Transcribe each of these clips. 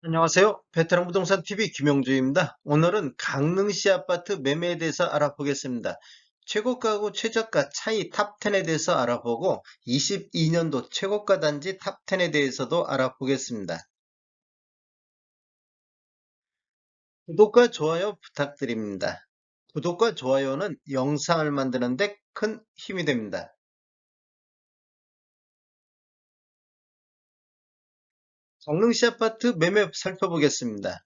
안녕하세요. 베테랑 부동산 TV 김영주입니다. 오늘은 강릉시 아파트 매매에 대해서 알아보겠습니다. 최고가하고 최저가 차이 탑10에 대해서 알아보고 22년도 최고가 단지 탑10에 대해서도 알아보겠습니다. 구독과 좋아요 부탁드립니다. 구독과 좋아요는 영상을 만드는데 큰 힘이 됩니다. 강릉시 아파트 매매 살펴보겠습니다.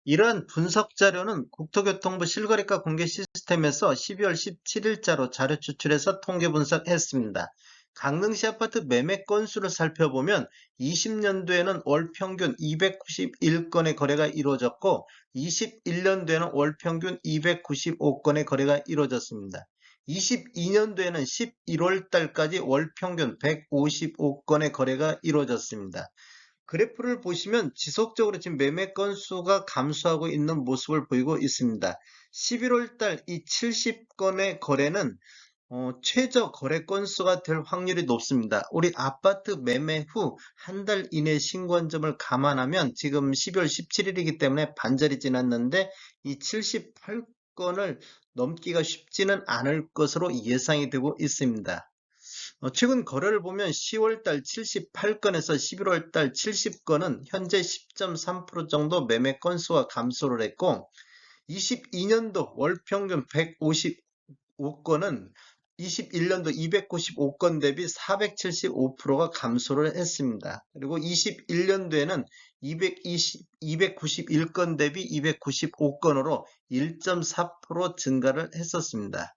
이러한 분석 자료는 국토교통부 실거래가 공개 시스템에서 12월 17일자로 자료 추출해서 통계 분석했습니다. 강릉시 아파트 매매 건수를 살펴보면 20년도에는 월 평균 291건의 거래가 이루어졌고 21년도에는 월 평균 295건의 거래가 이루어졌습니다. 22년도에는 11월 달까지 월 평균 155건의 거래가 이루어졌습니다. 그래프를 보시면 지속적으로 지금 매매 건수가 감소하고 있는 모습을 보이고 있습니다. 11월 달 이 70건의 거래는 최저 거래 건수가 될 확률이 높습니다. 우리 아파트 매매 후 한 달 이내 신고한 점을 감안하면 지금 12월 17일이기 때문에 반절이 지났는데 이 78건을 넘기가 쉽지는 않을 것으로 예상이 되고 있습니다. 최근 거래를 보면 10월달 78건에서 11월달 70건은 현재 10.3% 정도 매매 건수가 감소를 했고 22년도 월 평균 155건은 21년도 295건 대비 475%가 감소를 했습니다. 그리고 21년도에는 291건 대비 295건으로 1.4% 증가를 했었습니다.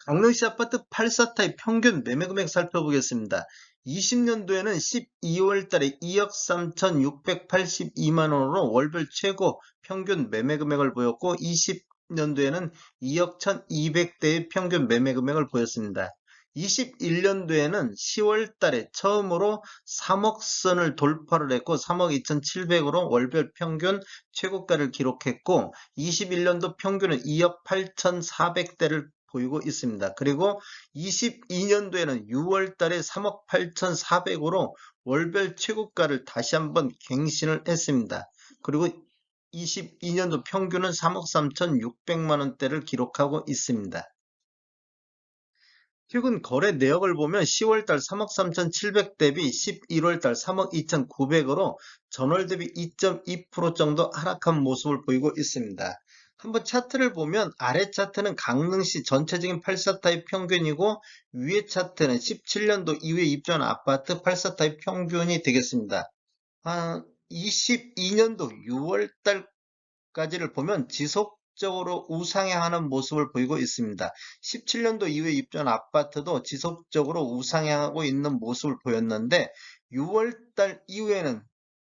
강릉시 아파트 84타입 평균 매매금액 살펴보겠습니다. 20년도에는 12월 달에 2억 3,682만 원으로 월별 최고 평균 매매금액을 보였고 20년도에는 2억 1,200대의 평균 매매금액을 보였습니다. 21년도에는 10월 달에 처음으로 3억 선을 돌파를 했고 3억 2,700으로 월별 평균 최고가를 기록했고 21년도 평균은 2억 8,400대를 보이고 있습니다. 그리고 22년도에는 6월 달에 3억 8,400으로 월별 최고가를 다시 한번 갱신을 했습니다. 그리고 22년도 평균은 3억 3,600만 원대를 기록하고 있습니다. 최근 거래 내역을 보면 10월달 3억 3,700 대비 11월달 3억 2,900으로 전월 대비 2.2% 정도 하락한 모습을 보이고 있습니다. 한번 차트를 보면 아래 차트는 강릉시 전체적인 84타입 평균이고 위에 차트는 17년도 이후에 입주한 아파트 84타입 평균이 되겠습니다. 22년도 6월달까지를 보면 지속적으로 우상향하는 모습을 보이고 있습니다. 17년도 이후에 입주한 아파트도 지속적으로 우상향하고 있는 모습을 보였는데 6월달 이후에는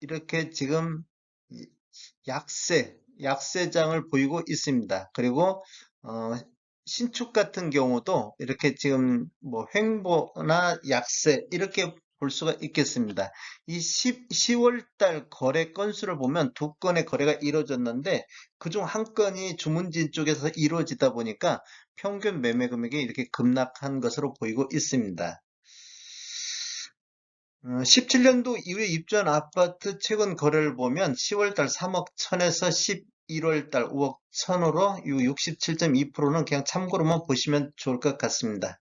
이렇게 지금 약세장을 보이고 있습니다. 그리고 신축 같은 경우도 이렇게 지금 뭐 횡보나 약세 이렇게 볼 수가 있겠습니다. 이 10월 달 거래 건수를 보면 두 건의 거래가 이루어졌는데 그중 한 건이 주문진 쪽에서 이루어지다 보니까 평균 매매 금액이 이렇게 급락한 것으로 보이고 있습니다. 17년도 이후에 입주한 아파트 최근 거래를 보면 10월달 3억 1천에서 11월달 5억 1천으로 67.2%는 그냥 참고로만 보시면 좋을 것 같습니다.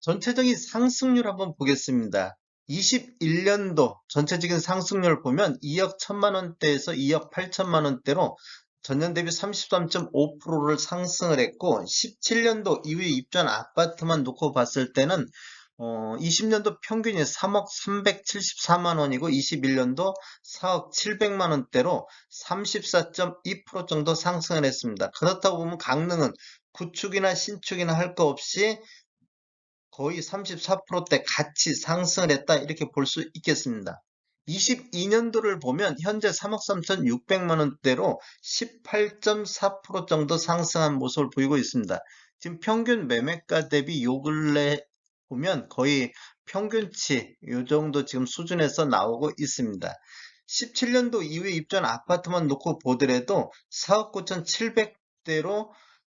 전체적인 상승률 한번 보겠습니다. 21년도 전체적인 상승률을 보면 2억 1천만 원대에서 2억 8천만 원대로 전년 대비 33.5%를 상승을 했고 17년도 이후에 입주한 아파트만 놓고 봤을 때는 20년도 평균이 3억 374만 원이고 21년도 4억 700만 원대로 34.2% 정도 상승을 했습니다. 그렇다고 보면 강릉은 구축이나 신축이나 할 거 없이 거의 34%대 같이 상승을 했다 이렇게 볼 수 있겠습니다. 22년도를 보면 현재 3억 3,600만 원대로 18.4% 정도 상승한 모습을 보이고 있습니다. 지금 평균 매매가 대비 요 근래 보면 거의 평균치 요 정도 지금 수준에서 나오고 있습니다. 17년도 이후에 입주한 아파트만 놓고 보더라도 4억 9,700대로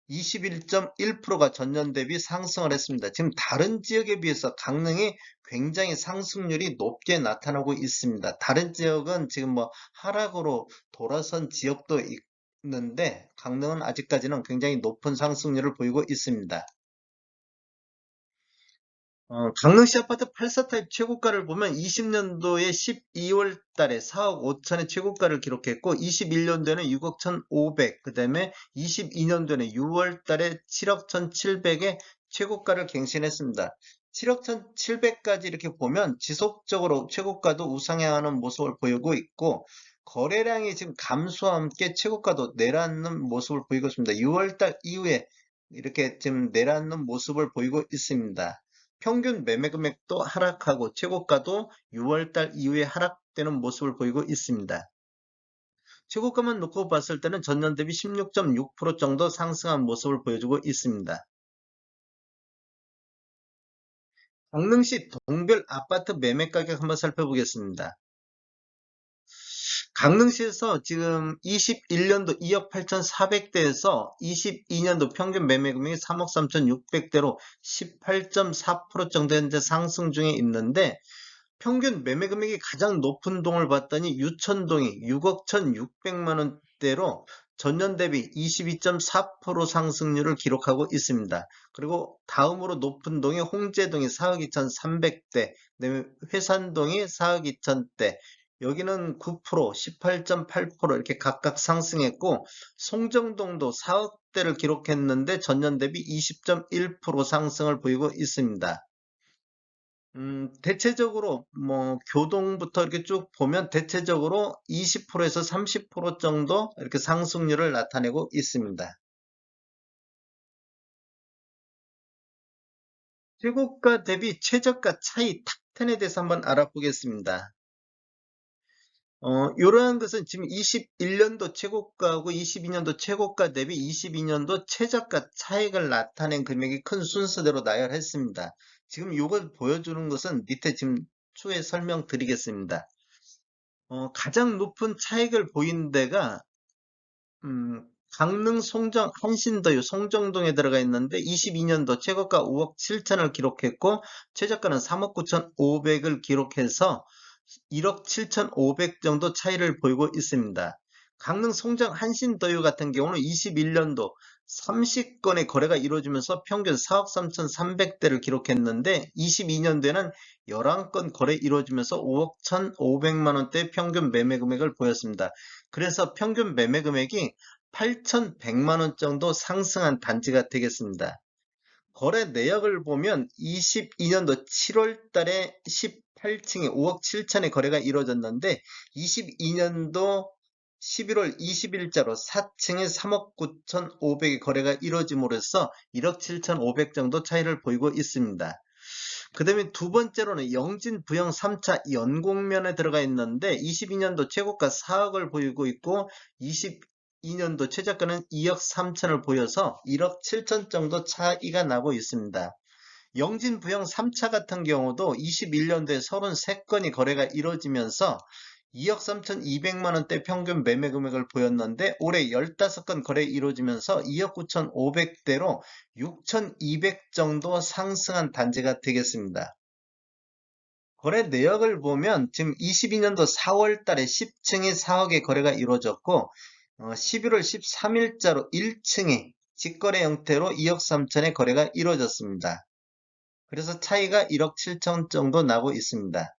21.1%가 전년 대비 상승을 했습니다. 지금 다른 지역에 비해서 강릉이 굉장히 상승률이 높게 나타나고 있습니다. 다른 지역은 지금 뭐 하락으로 돌아선 지역도 있는데 강릉은 아직까지는 굉장히 높은 상승률을 보이고 있습니다. 강릉시 아파트 84 타입 최고가를 보면 20년도에 12월 달에 4억 5천의 최고가를 기록했고 21년도에는 6억 1,500, 그 다음에 22년도에는 6월 달에 7억 1,700의 최고가를 갱신했습니다. 7억 1,700까지 이렇게 보면 지속적으로 최고가도 우상향하는 모습을 보이고 있고 거래량이 지금 감소와 함께 최고가도 내려앉는 모습을 보이고 있습니다. 6월 달 이후에 이렇게 지금 내려앉는 모습을 보이고 있습니다. 평균 매매 금액도 하락하고 최고가도 6월달 이후에 하락되는 모습을 보이고 있습니다. 최고가만 놓고 봤을 때는 전년 대비 16.6% 정도 상승한 모습을 보여주고 있습니다. 강릉시 동별 아파트 매매 가격 한번 살펴보겠습니다. 강릉시에서 지금 21년도 2억 8,400대에서 22년도 평균 매매 금액이 3억 3,600대로 18.4% 정도 현재 상승 중에 있는데 평균 매매 금액이 가장 높은 동을 봤더니 유천동이 6억 1,600만 원대로 전년 대비 22.4% 상승률을 기록하고 있습니다. 그리고 다음으로 높은 동이 홍제동이 4억 2,300대, 그다음에 회산동이 4억 2천대, 여기는 9%, 18.8% 이렇게 각각 상승했고 송정동도 4억대를 기록했는데 전년 대비 20.1% 상승을 보이고 있습니다. 대체적으로 뭐 교동부터 이렇게 쭉 보면 대체적으로 20%에서 30% 정도 이렇게 상승률을 나타내고 있습니다. 최고가 대비 최저가 차이 탑10에 대해서 한번 알아보겠습니다. 이러한 것은 지금 21년도 최고가하고 22년도 최고가 대비 22년도 최저가 차익을 나타낸 금액이 큰 순서대로 나열했습니다. 지금 이걸 보여주는 것은 밑에 지금 추후에 설명드리겠습니다. 가장 높은 차익을 보인 데가 강릉 송정 한신더유 송정동에 들어가 있는데 22년도 최고가 5억 7천을 기록했고 최저가는 3억 9천5백을 기록해서 1억 7천5백 정도 차이를 보이고 있습니다. 강릉 송정 한신더유 같은 경우는 21년도 30건의 거래가 이루어지면서 평균 4억 3천3백대를 기록했는데 22년도에는 11건 거래 이루어지면서 5억 1,500만 원대 평균 매매 금액을 보였습니다. 그래서 평균 매매 금액이 8,100만 원 정도 상승한 단지가 되겠습니다. 거래 내역을 보면 22년도 7월 달에 18층에 5억 7천의 거래가 이루어졌는데 22년도 11월 20일자로 4층에 3억 9천5백의 거래가 이루어짐으로써 1억 7천5백 정도 차이를 보이고 있습니다. 그 다음에 두 번째로는 영진 부영 3차 연곡면에 들어가 있는데 22년도 최고가 4억을 보이고 있고 22년도 최저가는 2억 3천을 보여서 1억 7천 정도 차이가 나고 있습니다. 영진 부영 3차 같은 경우도 21년도에 33건이 거래가 이루어지면서 2억 3,200만 원대 평균 매매 금액을 보였는데 올해 15건 거래 이루어지면서 2억 9,500대로 6,200 정도 상승한 단지가 되겠습니다. 거래 내역을 보면 지금 22년도 4월 달에 10층에 4억의 거래가 이루어졌고 11월 13일자로 1층에 직거래 형태로 2억 3천의 거래가 이루어졌습니다. 그래서 차이가 1억 7천 정도 나고 있습니다.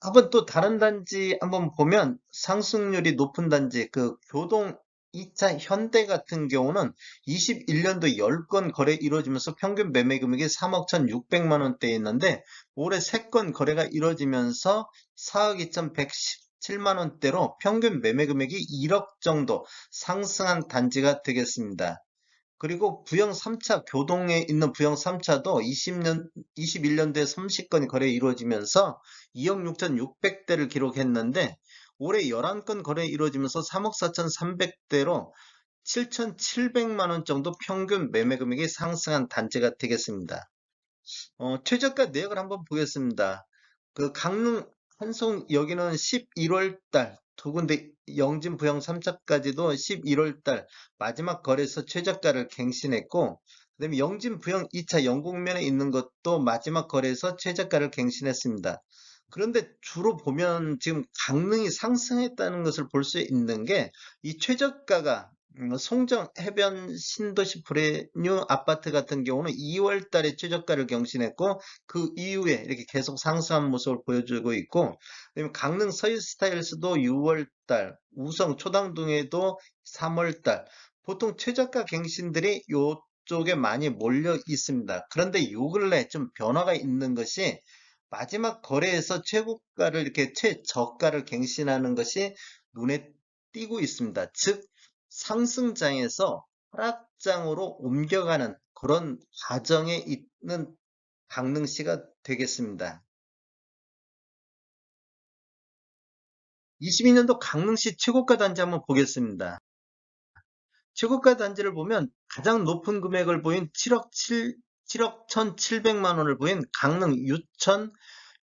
한번 또 다른 단지 한번 보면 상승률이 높은 단지 그 교동 2차 현대 같은 경우는 21년도 10건 거래 이루어지면서 평균 매매 금액이 3억 1,600만 원대에 있는데 올해 3건 거래가 이루어지면서 4억 2,117만 원대로 평균 매매 금액이 1억 정도 상승한 단지가 되겠습니다. 그리고 부영 3차 교동에 있는 부영 3차도 21년도에 30건이 거래 이루어지면서 2억 6,600대를 기록했는데 올해 11건 거래 이루어지면서 3억 4,300대로 7,700만 원 정도 평균 매매 금액이 상승한 단지가 되겠습니다. 최저가 내역을 한번 보겠습니다. 그 강릉 한송 여기는 11월 달 두 군데 영진 부영 3차까지도 11월 달 마지막 거래에서 최저가를 갱신했고, 그다음에 영진 부영 2차 영국면에 있는 것도 마지막 거래에서 최저가를 갱신했습니다. 그런데 주로 보면 지금 강릉이 상승했다는 것을 볼 수 있는 게 이 최저가가 송정 해변 신도시 브레뉴 아파트 같은 경우는 2월 달에 최저가를 경신했고 그 이후에 이렇게 계속 상승한 모습을 보여주고 있고, 그다음에 강릉 서희스타일스도 6월 달, 우성 초당동에도 3월 달, 보통 최저가 갱신들이 요쪽에 많이 몰려 있습니다. 그런데 요 근래 좀 변화가 있는 것이 마지막 거래에서 최고가를 이렇게 최저가를 갱신하는 것이 눈에 띄고 있습니다. 즉 상승장에서 하락장으로 옮겨가는 그런 과정에 있는 강릉시가 되겠습니다. 22년도 강릉시 최고가 단지 한번 보겠습니다. 최고가 단지를 보면 가장 높은 금액을 보인 7억 1,700만 원을 보인 강릉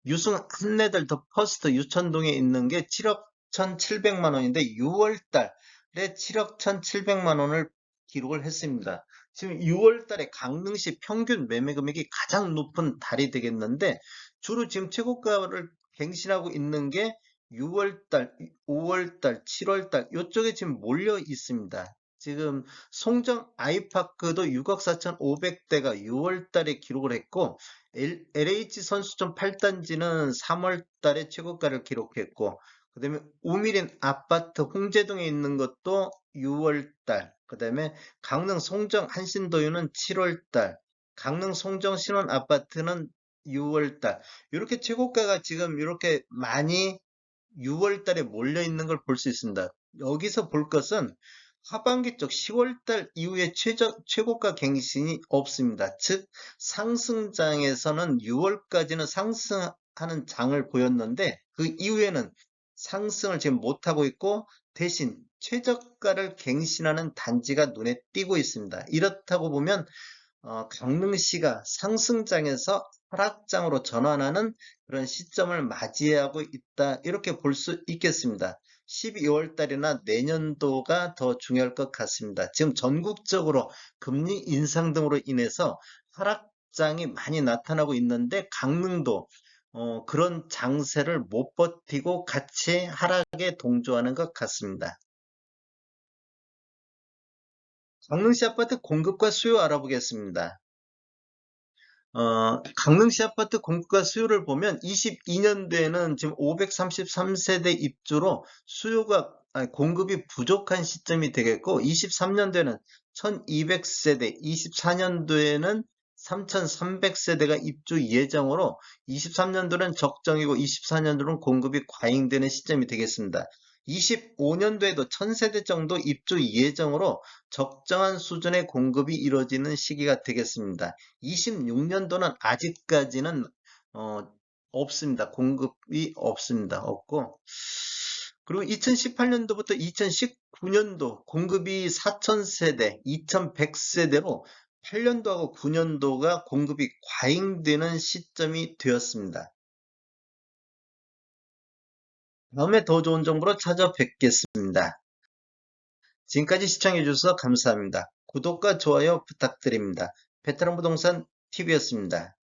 유승 한내들 더 퍼스트 유천동에 있는 게 7억 1,700만 원인데 6월 달에 7억 1,700만 원을 기록을 했습니다. 지금 6월 달에 강릉시 평균 매매 금액이 가장 높은 달이 되겠는데 주로 지금 최고가를 갱신하고 있는 게 6월 달, 5월 달, 7월 달 이쪽에 지금 몰려 있습니다. 지금 송정 아이파크도 6억 4,500대가 6월 달에 기록을 했고 LH 선수촌 8단지는 3월 달에 최고가를 기록했고, 그 다음에 우미린 아파트 홍제동에 있는 것도 6월 달, 그 다음에 강릉 송정 한신도유는 7월 달, 강릉 송정 신원 아파트는 6월 달, 이렇게 최고가가 지금 이렇게 많이 6월 달에 몰려 있는 걸 볼 수 있습니다. 여기서 볼 것은 하반기 쪽 10월 달 이후에 최고가 갱신이 없습니다. 즉 상승장에서는 6월까지는 상승하는 장을 보였는데 그 이후에는 상승을 지금 못하고 있고 대신 최저가를 갱신하는 단지가 눈에 띄고 있습니다. 이렇다고 보면 강릉시가 상승장에서 하락장으로 전환하는 그런 시점을 맞이하고 있다. 이렇게 볼 수 있겠습니다. 12월 달이나 내년도가 더 중요할 것 같습니다. 지금 전국적으로 금리 인상 등으로 인해서 하락장이 많이 나타나고 있는데 강릉도 그런 장세를 못 버티고 같이 하락에 동조하는 것 같습니다. 강릉시 아파트 공급과 수요 알아보겠습니다. 강릉시 아파트 공급과 수요를 보면 22년도에는 지금 533세대 입주로 공급이 부족한 시점이 되겠고 23년도에는 1200세대, 24년도에는 3300세대가 입주 예정으로 23년도는 적정이고 24년도는 공급이 과잉되는 시점이 되겠습니다. 25년도에도 1000세대 정도 입주 예정으로 적정한 수준의 공급이 이루어지는 시기가 되겠습니다. 26년도는 아직까지는 어, 없습니다. 공급이 없습니다. 없고 그리고 2018년도부터 2019년도 공급이 4000세대, 2100세대로 8년도하고 9년도가 공급이 과잉되는 시점이 되었습니다. 다음에 더 좋은 정보로 찾아뵙겠습니다. 지금까지 시청해주셔서 감사합니다. 구독과 좋아요 부탁드립니다. 베테랑 부동산 TV였습니다.